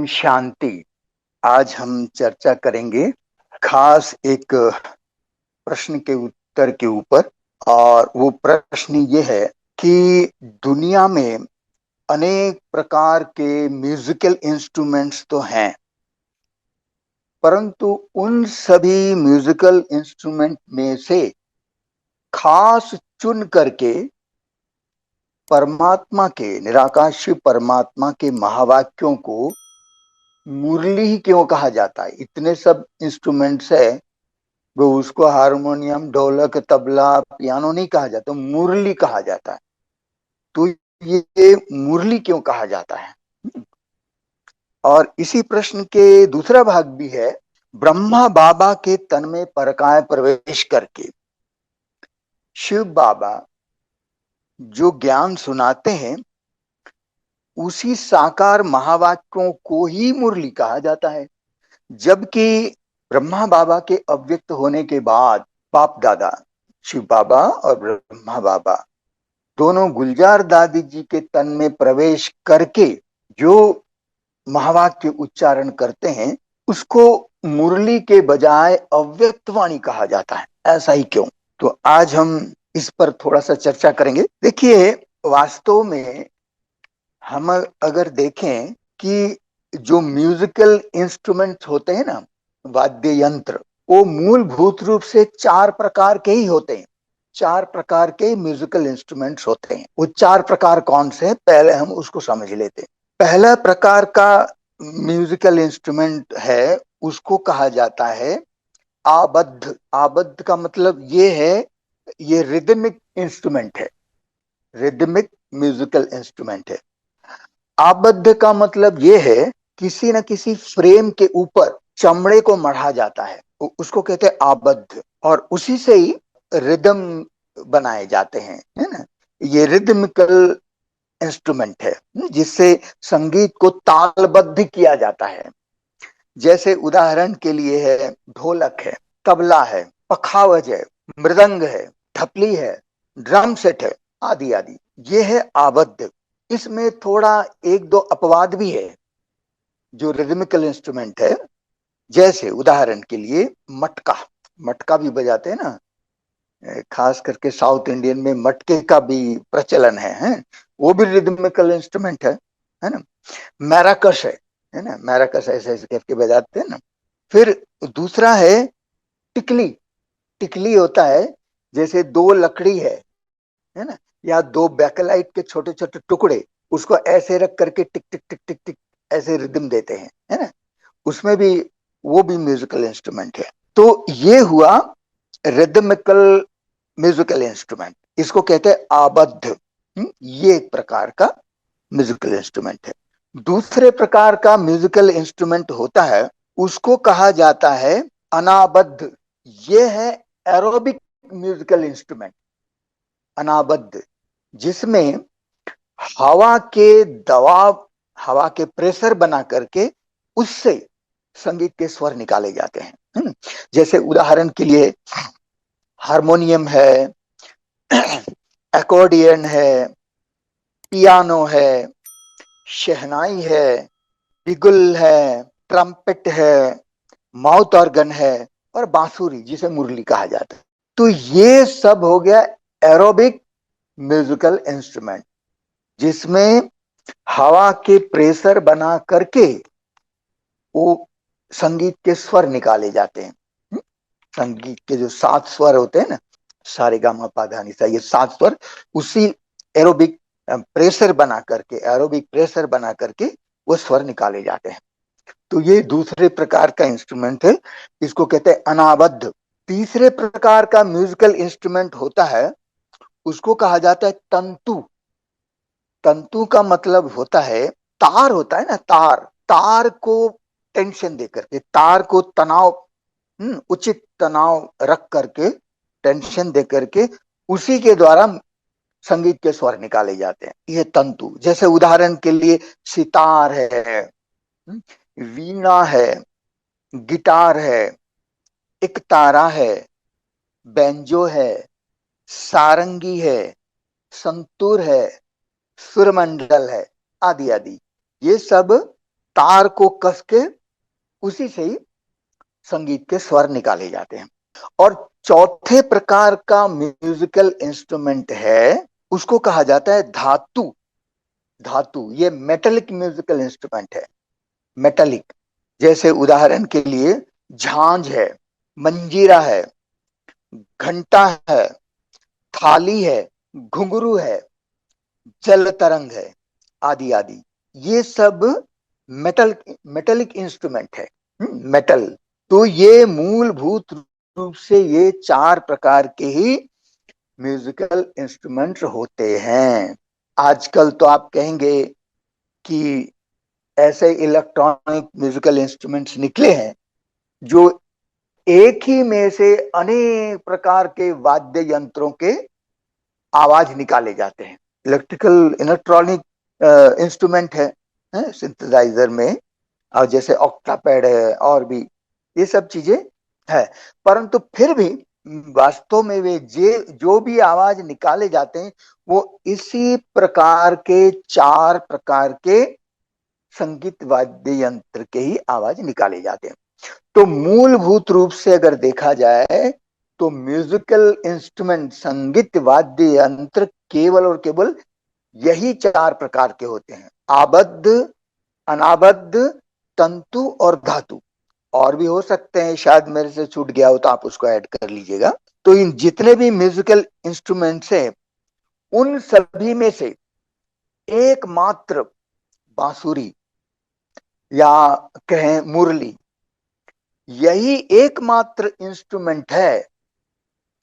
ओम शांति। आज हम चर्चा करेंगे खास एक प्रश्न के उत्तर के ऊपर। और वो प्रश्न ये है कि दुनिया में अनेक प्रकार के म्यूजिकल इंस्ट्रूमेंट्स तो हैं, परंतु उन सभी म्यूजिकल इंस्ट्रूमेंट में से खास चुन करके परमात्मा के, निराकाश परमात्मा के महावाक्यों को मुरली ही क्यों कहा जाता है? इतने सब इंस्ट्रूमेंट्स है, वो उसको हारमोनियम, ढोलक, तबला, पियानो नहीं कहा जाता, मुरली कहा जाता है। तो ये मुरली क्यों कहा जाता है? और इसी प्रश्न के दूसरा भाग भी है। ब्रह्मा बाबा के तन में परकाय प्रवेश करके शिव बाबा जो ज्ञान सुनाते हैं, उसी साकार महावाक्यों को ही मुरली कहा जाता है। जबकि ब्रह्मा बाबा के अव्यक्त होने के बाद बाप दादा शिव बाबा और ब्रह्मा बाबा दोनों गुलजार दादी जी के तन में प्रवेश करके जो महावाक्य उच्चारण करते हैं, उसको मुरली के बजाय अव्यक्त वाणी कहा जाता है। ऐसा ही क्यों? तो आज हम इस पर थोड़ा सा चर्चा करेंगे। देखिए, वास्तव में हम अगर देखें कि जो म्यूजिकल इंस्ट्रूमेंट्स होते हैं ना, वाद्य यंत्र, वो मूलभूत रूप से चार प्रकार के ही होते हैं। चार प्रकार के म्यूजिकल इंस्ट्रूमेंट्स होते हैं। वो चार प्रकार कौन से हैं, पहले हम उसको समझ लेते हैं। पहला प्रकार का म्यूजिकल इंस्ट्रूमेंट है, उसको कहा जाता है आबद्ध। आबद्ध का मतलब ये है, ये रिदमिक इंस्ट्रूमेंट है, रिदमिक म्यूजिकल इंस्ट्रूमेंट है। आबद्ध का मतलब ये है, किसी न किसी फ्रेम के ऊपर चमड़े को मढ़ा जाता है, उसको कहते हैं आबद्ध, और उसी से ही रिदम बनाए जाते हैं, है ना। ये रिदमिकल इंस्ट्रूमेंट है, जिससे संगीत को तालबद्ध किया जाता है। जैसे उदाहरण के लिए है, ढोलक है, तबला है, पखावज है, मृदंग है, थपली है, ड्रम सेट है, आदि आदि। ये है आबद्ध। इसमें थोड़ा एक दो अपवाद भी है जो रिदमिकल इंस्ट्रूमेंट है। जैसे उदाहरण के लिए मटका, मटका भी बजाते हैं ना, खास करके साउथ इंडियन में मटके का भी प्रचलन है? वो भी रिदमिकल इंस्ट्रूमेंट है ना। मैराकस है ना, मैराकस ऐसे ऐसे करके बजाते हैं ना। फिर दूसरा है टिकली। टिकली होता है, जैसे दो लकड़ी है ना, या दो बैकलाइट के छोटे छोटे टुकड़े, उसको ऐसे रख करके टिक टिक टिक टिक टिक ऐसे रिदम देते हैं, है ना। उसमें भी, वो भी म्यूजिकल इंस्ट्रूमेंट है। तो ये हुआ रिदमिकल म्यूजिकल इंस्ट्रूमेंट, इसको कहते हैं आबद्ध। ये एक प्रकार का म्यूजिकल इंस्ट्रूमेंट है। दूसरे प्रकार का म्यूजिकल इंस्ट्रूमेंट होता है, उसको कहा जाता है अनाबद्ध। ये है एरोबिक म्यूजिकल इंस्ट्रूमेंट, अनाबद्ध, जिसमें हवा के दबाव, हवा के प्रेशर बना करके उससे संगीत के स्वर निकाले जाते हैं। जैसे उदाहरण के लिए हारमोनियम है, एकॉर्डियन है, पियानो है, शहनाई है, बिगुल है, ट्रम्पेट है, माउथ ऑर्गन है, और बांसुरी जिसे मुरली कहा जाता है। तो ये सब हो गया एरोबिक म्यूजिकल इंस्ट्रूमेंट, जिसमें हवा के प्रेशर बना करके वो संगीत के स्वर निकाले जाते हैं। संगीत के जो सात स्वर होते हैं ना, सारे गामा पा धा नि सा, ये सात स्वर उसी एरोबिक प्रेशर बना करके, एरोबिक प्रेशर बना करके वो स्वर निकाले जाते हैं। तो ये दूसरे प्रकार का इंस्ट्रूमेंट है, इसको कहते हैं अनाबद्ध। तीसरे प्रकार का म्यूजिकल इंस्ट्रूमेंट होता है, उसको कहा जाता है तंतु। तंतु का मतलब होता है, तार होता है ना, तार, तार को टेंशन दे करके, तार को तनाव, उचित तनाव रख करके, टेंशन दे करके उसी के द्वारा संगीत के स्वर निकाले जाते हैं, ये तंतु। जैसे उदाहरण के लिए सितार है, वीणा है, गिटार है, एक तारा है, बैंजो है, सारंगी है, संतूर है, सुरमंडल है, आदि आदि। ये सब तार को कस के उसी से ही संगीत के स्वर निकाले जाते हैं। और चौथे प्रकार का म्यूजिकल इंस्ट्रूमेंट है, उसको कहा जाता है धातु। धातु ये मेटेलिक म्यूजिकल इंस्ट्रूमेंट है, मेटेलिक। जैसे उदाहरण के लिए झांझ है, मंजीरा है, घंटा है, थाली है, घुंघरू है, जल तरंग है, आदि आदि। ये सब मेटेलिक इंस्ट्रूमेंट है, मेटल। तो ये मूलभूत रूप से ये चार प्रकार के ही म्यूजिकल इंस्ट्रूमेंट्स होते हैं। आजकल तो आप कहेंगे कि ऐसे इलेक्ट्रॉनिक म्यूजिकल इंस्ट्रूमेंट्स निकले हैं जो एक ही में से अनेक प्रकार के वाद्य यंत्रों के आवाज निकाले जाते हैं। इलेक्ट्रॉनिक इंस्ट्रूमेंट है सिंथेसाइजर में, और जैसे ऑक्टापैड है और भी ये सब चीजें है। परंतु फिर भी वास्तव में वे जो भी आवाज निकाले जाते हैं वो इसी प्रकार के चार प्रकार के संगीत वाद्य यंत्र के ही आवाज निकाले जाते हैं। तो मूलभूत रूप से अगर देखा जाए तो म्यूजिकल इंस्ट्रूमेंट, संगीत वाद्य यंत्र, केवल और केवल यही चार प्रकार के होते हैं, आबद्ध, अनाबद्ध, तंतु और धातु। और भी हो सकते हैं, शायद मेरे से छूट गया हो तो आप उसको ऐड कर लीजिएगा। तो इन जितने भी म्यूजिकल इंस्ट्रूमेंट्स हैं उन सभी में से एकमात्र बांसुरी या कहें मुरली, यही एकमात्र इंस्ट्रूमेंट है,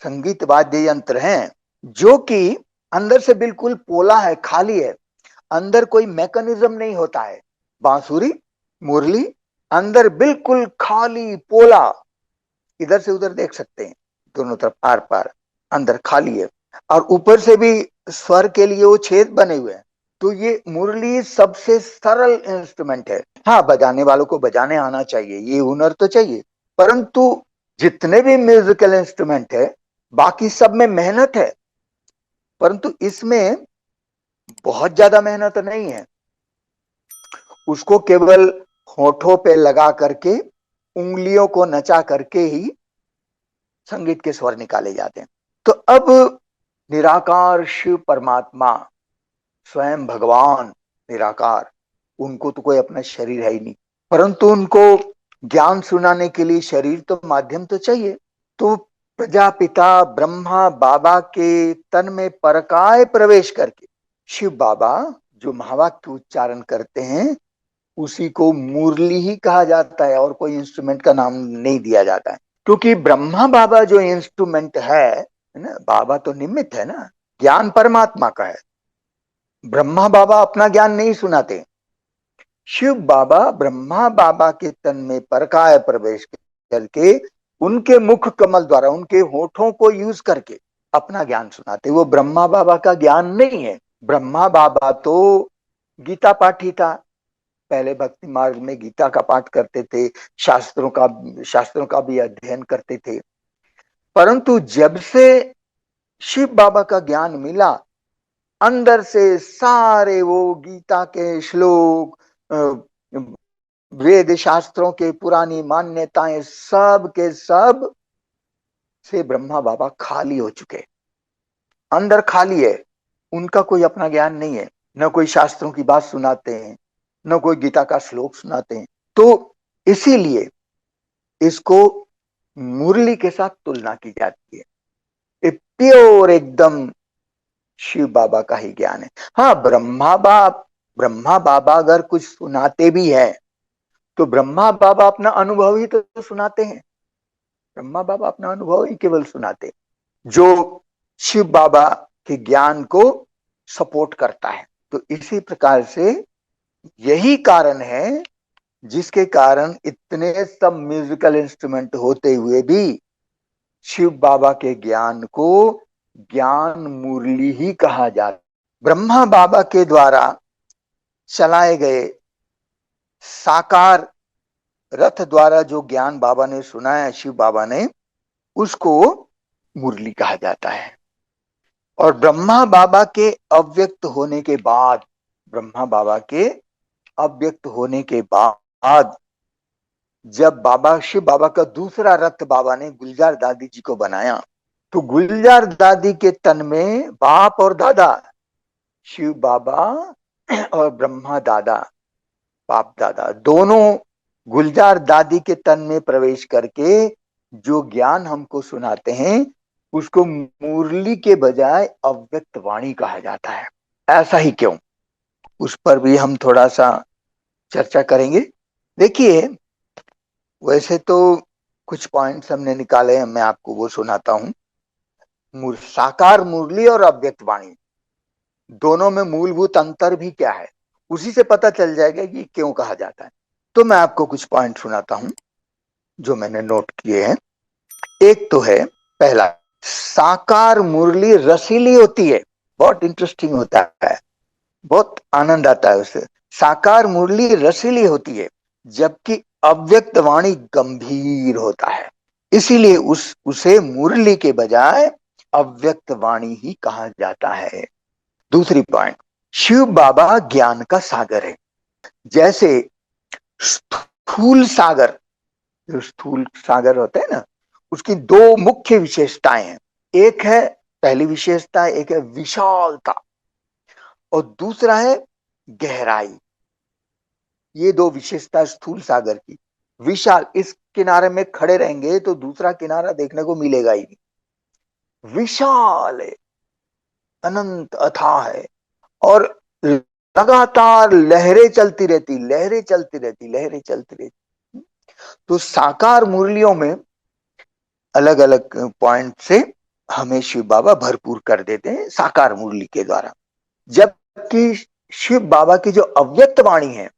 संगीत वाद्य यंत्र है, जो कि अंदर से बिल्कुल पोला है, खाली है, अंदर कोई मैकेनिज्म नहीं होता है। बांसुरी, मुरली अंदर बिल्कुल खाली पोला, इधर से उधर देख सकते हैं, दोनों तरफ आर पार अंदर खाली है, और ऊपर से भी स्वर के लिए वो छेद बने हुए हैं। तो ये मुरली सबसे सरल इंस्ट्रूमेंट है। हाँ, बजाने वालों को बजाने आना चाहिए, ये हुनर तो चाहिए, परंतु जितने भी म्यूजिकल इंस्ट्रूमेंट है बाकी सब में मेहनत है, परंतु इसमें बहुत ज्यादा मेहनत नहीं है। उसको केवल होठों पे लगा करके, उंगलियों को नचा करके ही संगीत के स्वर निकाले जाते हैं। तो अब निराकार शिव परमात्मा, स्वयं भगवान निराकार, उनको तो कोई अपना शरीर है ही नहीं, परंतु उनको ज्ञान सुनाने के लिए शरीर तो माध्यम तो चाहिए। तो प्रजापिता ब्रह्मा बाबा के तन में परकाय प्रवेश करके शिव बाबा जो महावाक्य उच्चारण करते हैं उसी को मुरली ही कहा जाता है, और कोई इंस्ट्रूमेंट का नाम नहीं दिया जाता है। क्योंकि ब्रह्मा बाबा जो इंस्ट्रूमेंट है ना, बाबा तो निमित्त है ना, ज्ञान परमात्मा का है। ब्रह्मा बाबा अपना ज्ञान नहीं सुनाते, शिव बाबा ब्रह्मा बाबा के तन में परकाय प्रवेश करके उनके मुख कमल द्वारा, उनके होठों को यूज करके अपना ज्ञान सुनाते। वो ब्रह्मा बाबा का ज्ञान नहीं है। ब्रह्मा बाबा तो गीता पाठी था, पहले भक्ति मार्ग में गीता का पाठ करते थे, शास्त्रों का भी अध्ययन करते थे। परंतु जब से शिव बाबा का ज्ञान मिला, अंदर से सारे वो गीता के श्लोक, वेद शास्त्रों के पुरानी मान्यताएं, सब के सब से ब्रह्मा बाबा खाली हो चुके, अंदर खाली है। उनका कोई अपना ज्ञान नहीं है, न कोई शास्त्रों की बात सुनाते हैं, न कोई गीता का श्लोक सुनाते हैं। तो इसीलिए इसको मुरली के साथ तुलना की जाती है। ये प्योर एकदम शिव बाबा का ही ज्ञान है। हाँ, ब्रह्मा बाबा अगर कुछ सुनाते भी हैं तो ब्रह्मा बाबा अपना अनुभव ही तो सुनाते हैं। ब्रह्मा बाबा अपना अनुभव ही केवल सुनाते हैं, जो शिव बाबा के ज्ञान को सपोर्ट करता है। तो इसी प्रकार से यही कारण है जिसके कारण इतने सब म्यूजिकल इंस्ट्रूमेंट होते हुए भी शिव बाबा के ज्ञान को ज्ञान मुरली ही कहा जाता। ब्रह्मा बाबा के द्वारा चलाए गए साकार रथ द्वारा जो ज्ञान बाबा ने सुनाया, शिव बाबा ने, उसको मुरली कहा जाता है। और ब्रह्मा बाबा के अव्यक्त होने के बाद, ब्रह्मा बाबा के अव्यक्त होने के बाद जब शिव बाबा का दूसरा रथ बाबा ने गुलजार दादी जी को बनाया, तो गुलजार दादी के तन में बाप और दादा, शिव बाबा और ब्रह्मा दादा, बाप दादा दोनों गुलजार दादी के तन में प्रवेश करके जो ज्ञान हमको सुनाते हैं, उसको मुरली के बजाय अव्यक्त वाणी कहा जाता है। ऐसा ही क्यों, उस पर भी हम थोड़ा सा चर्चा करेंगे। देखिए, वैसे तो कुछ पॉइंट्स हमने निकाले हैं, मैं आपको वो सुनाता हूं। साकार मुरली और अव्यक्त वाणी दोनों में मूलभूत अंतर भी क्या है, उसी से पता चल जाएगा कि क्यों कहा जाता है। तो मैं आपको कुछ पॉइंट सुनाता हूं जो मैंने नोट किए हैं। एक तो है, पहला, साकार मुरली रसीली होती है। बहुत इंटरेस्टिंग होता है, बहुत आनंद आता है उससे। साकार मुरली रसीली होती है, जबकि अव्यक्त वाणी गंभीर होता है। इसीलिए उसे मुरली के बजाय अव्यक्त वाणी ही कहा जाता है। दूसरी पॉइंट, शिव बाबा ज्ञान का सागर है। जैसे स्थूल सागर, जो स्थूल सागर होते हैं ना, उसकी दो मुख्य विशेषताएं हैं। एक है, पहली विशेषता एक है विशालता, और दूसरा है गहराई। ये दो विशेषता स्थूल सागर की। विशाल, इस किनारे में खड़े रहेंगे तो दूसरा किनारा देखने को मिलेगा ही नहीं। विशाल है, अनंत अथाह है, और लगातार लहरें चलती रहती, लहरें चलती रहती, लहरें चलती रहती। तो साकार मुरलियों में अलग अलग पॉइंट से हमें शिव बाबा भरपूर कर देते हैं साकार मुरली के द्वारा। जबकि शिव बाबा की जो अव्यक्त वाणी है,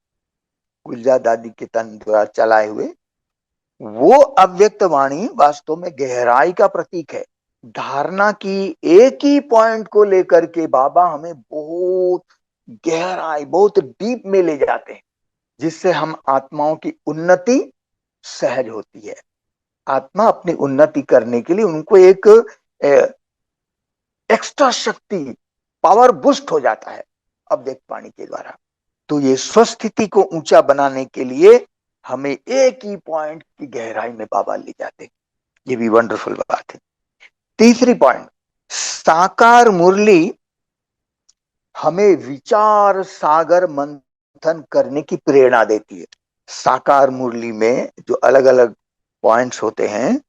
गुलजार दादी के तन द्वारा चलाए हुए, वो अव्यक्त वाणी वास्तव में गहराई का प्रतीक है। धारणा की एक ही पॉइंट को लेकर के बाबा हमें बहुत गहराई, बहुत डीप में ले जाते हैं, जिससे हम आत्माओं की उन्नति सहज होती है। आत्मा अपनी उन्नति करने के लिए उनको एक एक्स्ट्रा शक्ति, पावर बूस्ट हो जाता है अव्यक्त वाणी के द्वारा। तो ये स्वस्थिति को ऊंचा बनाने के लिए हमें एक ही पॉइंट की गहराई में बाबा ले जाते हैं। ये भी वंडरफुल बात है। तीसरी पॉइंट, साकार मुरली हमें विचार सागर मंथन करने की प्रेरणा देती है। साकार मुरली में जो अलग अलग पॉइंट्स होते हैं,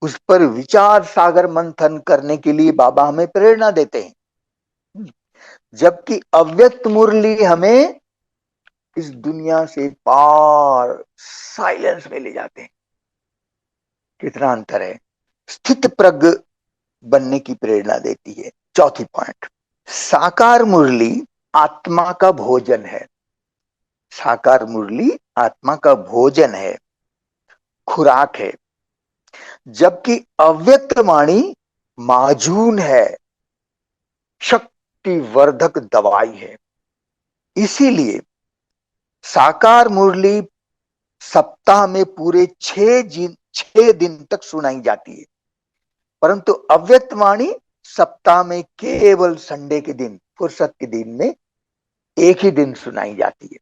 उस पर विचार सागर मंथन करने के लिए बाबा हमें प्रेरणा देते हैं। जबकि अव्यक्त मुरली हमें इस दुनिया से पार साइलेंस में ले जाते हैं। कितना अंतर है। स्थित प्रज्ञ बनने की प्रेरणा देती है। चौथी पॉइंट, साकार मुरली आत्मा का भोजन है। साकार मुरली आत्मा का भोजन है, खुराक है। जबकि अव्यक्त वाणी माजून है, शक्तिवर्धक दवाई है। इसीलिए साकार मुरली सप्ताह में पूरे 6 दिन तक सुनाई जाती है, परंतु अव्यक्त वाणी सप्ताह में केवल संडे के दिन, फुर्सत के दिन में एक ही दिन सुनाई जाती है।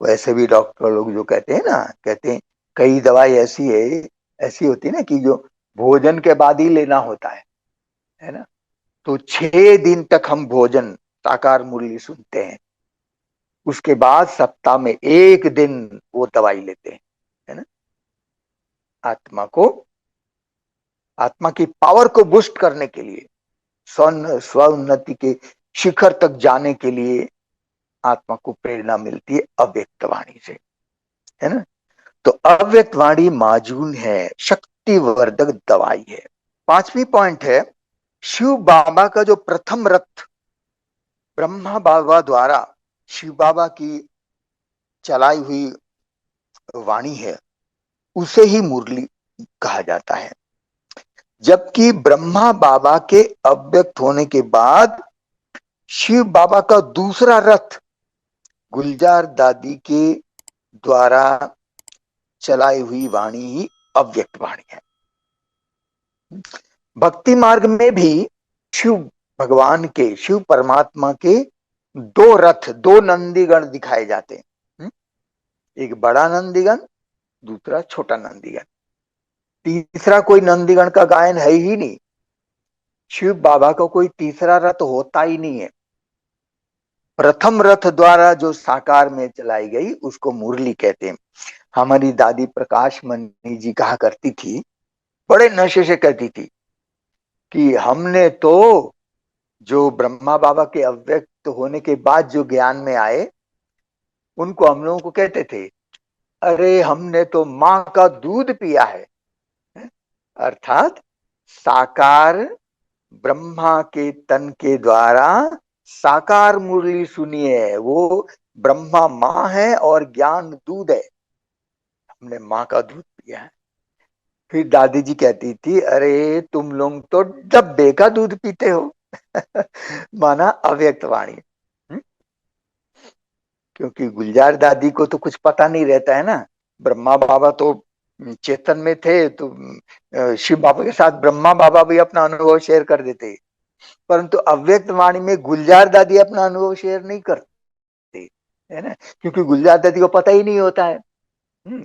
वैसे भी डॉक्टर लोग जो कहते हैं ना, कहते हैं कई दवाई ऐसी होती है ना कि जो भोजन के बाद ही लेना होता है ना। तो 6 दिन तक हम भोजन साकार मुरली सुनते हैं, उसके बाद सप्ताह में एक दिन वो दवाई लेते हैं, है ना। आत्मा की पावर को बूस्ट करने के लिए, स्व उन्नति के शिखर तक जाने के लिए आत्मा को प्रेरणा मिलती है अव्यक्त वाणी से, है ना। तो अव्यक्त वाणी माजून है, शक्तिवर्धक दवाई है। पांचवी पॉइंट है, शिव बाबा का जो प्रथम रथ ब्रह्मा बाबा द्वारा शिव बाबा की चलाई हुई वाणी है, उसे ही मुरली कहा जाता है। जबकि ब्रह्मा बाबा के अव्यक्त होने के बाद शिव बाबा का दूसरा रथ गुलजार दादी के द्वारा चलाई हुई वाणी ही अव्यक्त वाणी है। भक्ति मार्ग में भी शिव भगवान के, शिव परमात्मा के दो रथ, दो नंदीगण दिखाए जाते हैं। एक बड़ा नंदीगण, दूसरा छोटा नंदीगण, तीसरा कोई नंदीगण का गायन है ही नहीं। शिव बाबा का कोई तीसरा रथ होता ही नहीं है। प्रथम रथ द्वारा जो साकार में चलाई गई उसको मुरली कहते हैं। हमारी दादी प्रकाश मणि जी कहा करती थी, बड़े नशे से कहती थी कि हमने तो जो ब्रह्मा बाबा के अव्यक्त होने के बाद जो ज्ञान में आए, उनको हम लोगों को कहते थे, अरे हमने तो माँ का दूध पिया है। अर्थात साकार ब्रह्मा के तन के द्वारा साकार मुरली सुनी है, वो ब्रह्मा माँ है और ज्ञान दूध है, हमने माँ का दूध पिया है। फिर दादी जी कहती थी, अरे तुम लोग तो डब्बे का दूध पीते हो। माना अव्यक्त वाणी। क्योंकि गुलजार दादी को तो कुछ पता नहीं रहता है ना, ब्रह्मा बाबा तो चेतन में थे, तो शिव बाबा के साथ ब्रह्मा बाबा भी अपना अनुभव शेयर कर देते, परंतु अव्यक्त वाणी में गुलजार दादी अपना अनुभव शेयर नहीं करते, है ना, क्योंकि गुलजार दादी को पता ही नहीं होता है।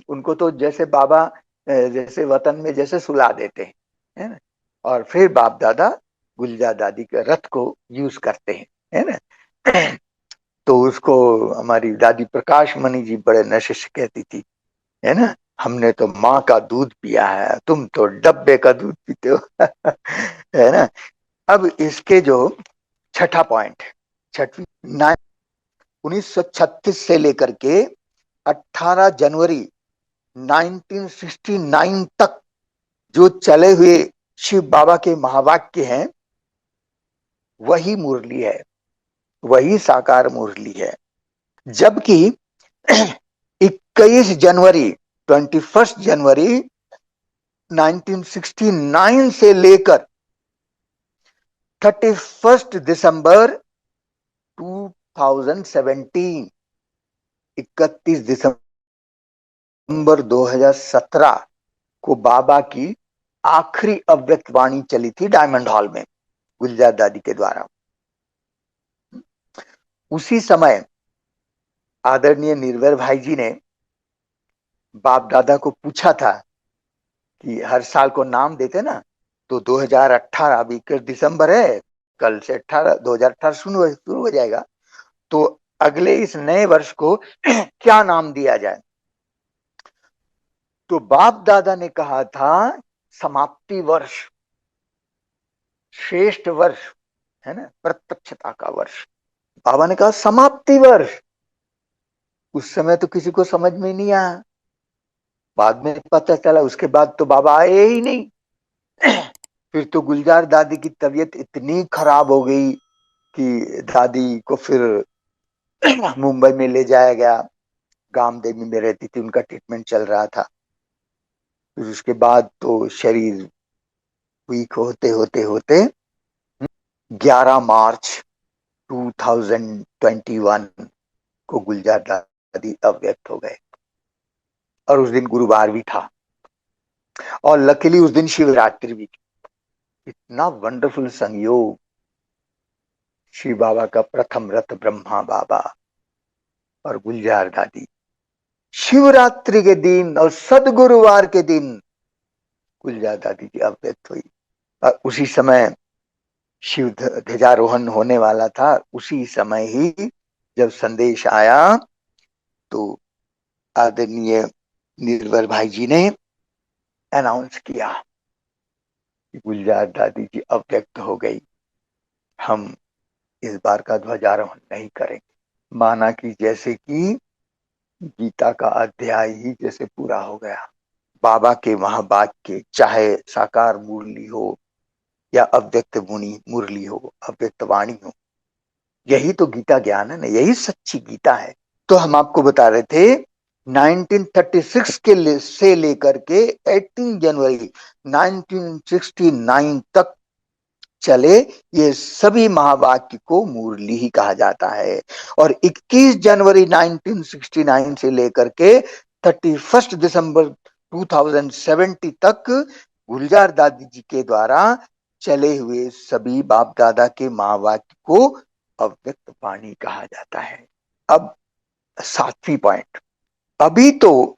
उनको तो जैसे बाबा जैसे वतन में जैसे सुला देते हैं, है ना, और फिर बाप दादा गुलजार दादी के रथ को यूज करते हैं, है ना। तो उसको हमारी दादी प्रकाश मणि जी बड़े नशे से कहती थी, है ना, हमने तो माँ का दूध पिया है, तुम तो डब्बे का दूध पीते हो। है ना। अब इसके जो छठा पॉइंट, छठवीं 1936 से लेकर के 18 जनवरी 1969 तक जो चले हुए शिव बाबा के महावाक्य हैं, वही मुरली है, वही साकार मुरली है। जबकि 21 जनवरी 21 जनवरी 1969 से लेकर 31 दिसंबर 2017, 31 दिसंबर 2017 को बाबा की आखिरी अव्यक्त वाणी चली थी डायमंड हॉल में गुलजार दादी के द्वारा। उसी समय आदरणीय निर्भय भाई जी ने बाप दादा को पूछा था कि हर साल को नाम देते ना, तो 2018 अभी 21 दिसंबर है, कल से 2018 शुरू हो जाएगा, तो अगले इस नए वर्ष को क्या नाम दिया जाए। तो बाप दादा ने कहा था समाप्ति वर्ष, श्रेष्ठ वर्ष, है ना, प्रत्यक्षता का वर्ष। बाबा ने कहा समाप्ति वर्ष। उस समय तो किसी को समझ में नहीं आया, बाद में पता चला, उसके बाद तो बाबा आए ही नहीं। फिर तो गुलजार दादी की तबीयत इतनी खराब हो गई कि दादी को फिर मुंबई में ले जाया गया, गामदेवी में रहती थी, उनका ट्रीटमेंट चल रहा था। फिर उसके बाद तो शरीर वीक होते होते होते 11 मार्च 2021 को गुलजार दादी अव्यक्त हो गए, और उस दिन गुरुवार भी था, और लकीली उस दिन शिवरात्रि भी थी। इतना वंडरफुल संयोग, शिव बाबा का प्रथम रथ ब्रह्मा बाबा और गुलजार दादी, शिवरात्रि के दिन और सदगुरुवार के दिन गुलजार दादी की अव्यक्त हुई। और उसी समय शिव ध्वजारोहण होने वाला था, उसी समय ही जब संदेश आया तो आदरणीय निर्भर भाई जी ने अनाउंस किया कि गुलजार दादी जी अव्यक्त हो गई, हम इस बार का ध्वजारोहण नहीं करेंगे। माना कि जैसे कि गीता का अध्याय ही जैसे पूरा हो गया। बाबा के महावाक्य, चाहे साकार मुरली हो या अव्यक्त मुनि मुरली हो, अव्यक्त वाणी हो, यही तो गीता ज्ञान है ना, यही सच्ची गीता है। तो हम आपको बता रहे थे 1936 से लेकर के 18 जनवरी 1969 तक चले ये सभी महावाक्य को मुरली ही कहा जाता है। और 21 जनवरी 1969 से लेकर के 31 दिसंबर 2070 तक गुलजार दादी जी के द्वारा चले हुए सभी बाप दादा के महावाक्य को अव्यक्त वाणी कहा जाता है। अब 7वीं पॉइंट, अभी तो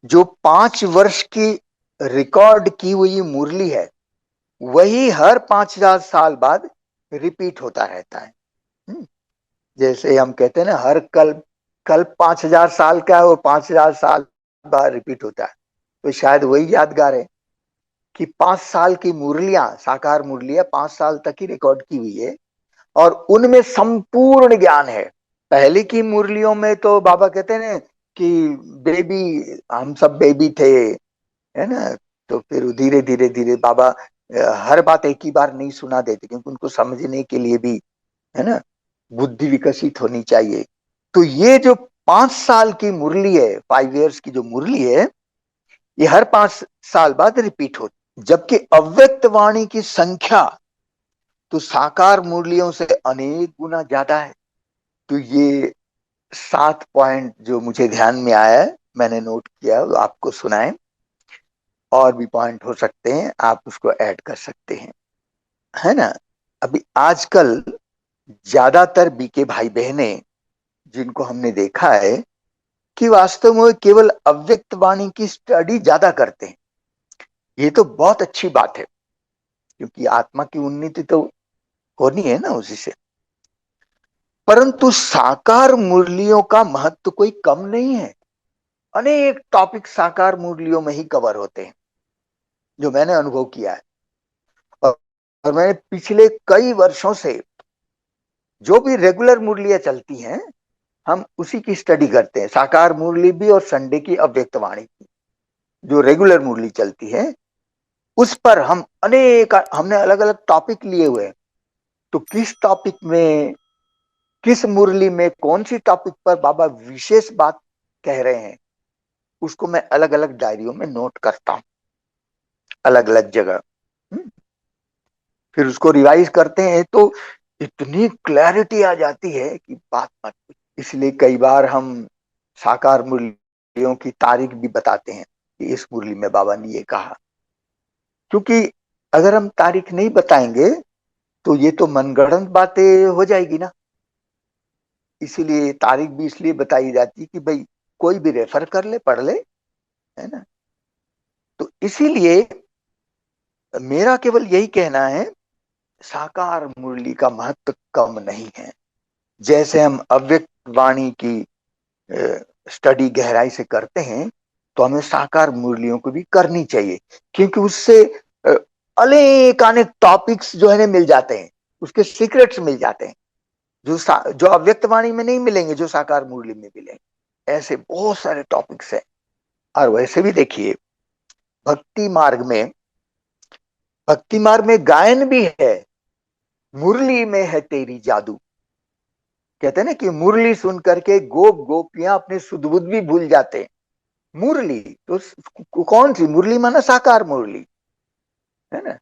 जो 5 वर्ष की रिकॉर्ड की हुई मुरली है वही हर 5,000 साल बाद रिपीट होता रहता है। जैसे हम कहते हैं ना, हर कल्प कल्प 5,000 साल का है और 5,000 साल बाद रिपीट होता है, तो शायद वही यादगार है कि 5 साल की मुरलियां, साकार मुरलियां 5 साल तक ही रिकॉर्ड की हुई है और उनमें संपूर्ण ज्ञान है। पहले की मुरलियों में तो बाबा कहते हैं ना कि बेबी, हम सब बेबी थे, है ना। तो फिर धीरे धीरे धीरे बाबा हर बात एक ही बार नहीं सुना देते, क्योंकि उनको समझने के लिए भी, है ना, बुद्धि विकसित होनी चाहिए। तो ये जो 5 साल की मुरली है, 5 years की जो मुरली है, ये हर 5 साल बाद रिपीट होती, जबकि अव्यक्त वाणी की संख्या तो साकार मुरलियों से अनेक गुना ज्यादा है। तो ये 7 पॉइंट जो मुझे ध्यान में आया है, मैंने नोट किया, आपको सुनाए। और भी पॉइंट हो सकते हैं, आप उसको ऐड कर सकते हैं, है ना। अभी आजकल ज्यादातर बीके भाई बहने जिनको हमने देखा है कि वास्तव में केवल अव्यक्त वाणी की स्टडी ज्यादा करते हैं। ये तो बहुत अच्छी बात है, क्योंकि आत्मा की उन्नति तो होनी है ना उसी से। परंतु साकार मुरलियों का महत्व कोई कम नहीं है। अनेक टॉपिक साकार मुरलियों में ही कवर होते हैं, जो मैंने अनुभव किया है। और, और मैंने पिछले कई वर्षों से जो भी रेगुलर मुरलियां चलती हैं, हम उसी की स्टडी करते हैं। साकार मुरली भी और संडे की अव्यक्त वाणी की जो रेगुलर मुरली चलती है, उस पर हमने अलग अलग टॉपिक लिए हुए हैं। तो किस टॉपिक में, किस मुरली में कौन सी टॉपिक पर बाबा विशेष बात कह रहे हैं, उसको मैं अलग अलग डायरियों में नोट करता हूं, अलग अलग जगह। फिर उसको रिवाइज करते हैं तो इतनी क्लैरिटी आ जाती है कि बात मत पूछिए। इसलिए कई बार हम साकार मुरलियों की तारीख भी बताते हैं कि इस मुरली में बाबा ने ये कहा, क्योंकि अगर हम तारीख नहीं बताएंगे तो ये तो मनगढ़ंत बातें हो जाएगी ना। इसीलिए तारीख भी इसलिए बताई जाती है कि भाई कोई भी रेफर कर ले, पढ़ ले, है ना। तो इसीलिए मेरा केवल यही कहना है, साकार मुरली का महत्व कम नहीं है। जैसे हम अव्यक्त वाणी की स्टडी गहराई से करते हैं, तो हमें साकार मुरलियों को भी करनी चाहिए, क्योंकि उससे अनेक अनेक टॉपिक्स जो है ना मिल जाते हैं, उसके सीक्रेट्स मिल जाते हैं, जो अव्यक्त वाणी में नहीं मिलेंगे, जो साकार मुरली में मिलेंगे। ऐसे बहुत सारे टॉपिक्स हैं। और वैसे भी देखिए, भक्ति मार्ग में भक्ति मार्ग में गायन भी है, मुरली में है तेरी जादू। कहते हैं ना कि मुरली सुन करके गोप गोपियां अपने सुध बुध भी भूल जाते हैं। मुरली तो कौन सी मुरली, माना साकार मुरली, है ना।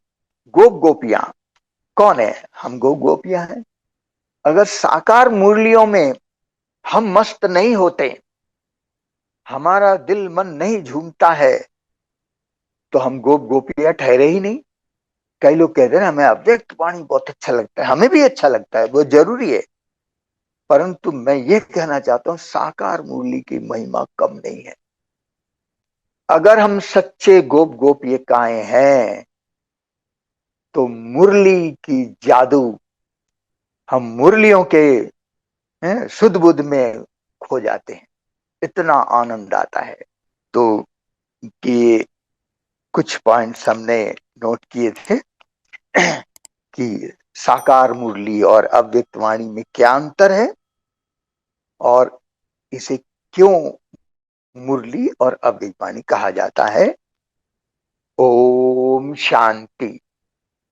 गोप गोपियां कौन है? हम गोप गोपियां हैं। अगर साकार मुरलियों में हम मस्त नहीं होते, हमारा दिल मन नहीं झूमता है, तो हम गोप गोपियां ठहरे ही नहीं। कई लोग कहते हैं ना हमें अव्यक्त वाणी बहुत अच्छा लगता है, हमें भी अच्छा लगता है, वो जरूरी है। परंतु मैं ये कहना चाहता हूं, साकार मुरली की महिमा कम नहीं है। अगर हम सच्चे गोप गोपिकाएं हैं तो मुरली की जादू, हम मुरलियों के सुध बुध में खो जाते हैं, इतना आनंद आता है। तो ये कुछ पॉइंट्स हमने नोट किए थे कि साकार मुरली और अव्यक्त वाणी में क्या अंतर है, और इसे क्यों मुरली और अव्यक्त वाणी कहा जाता है। ओम शांति।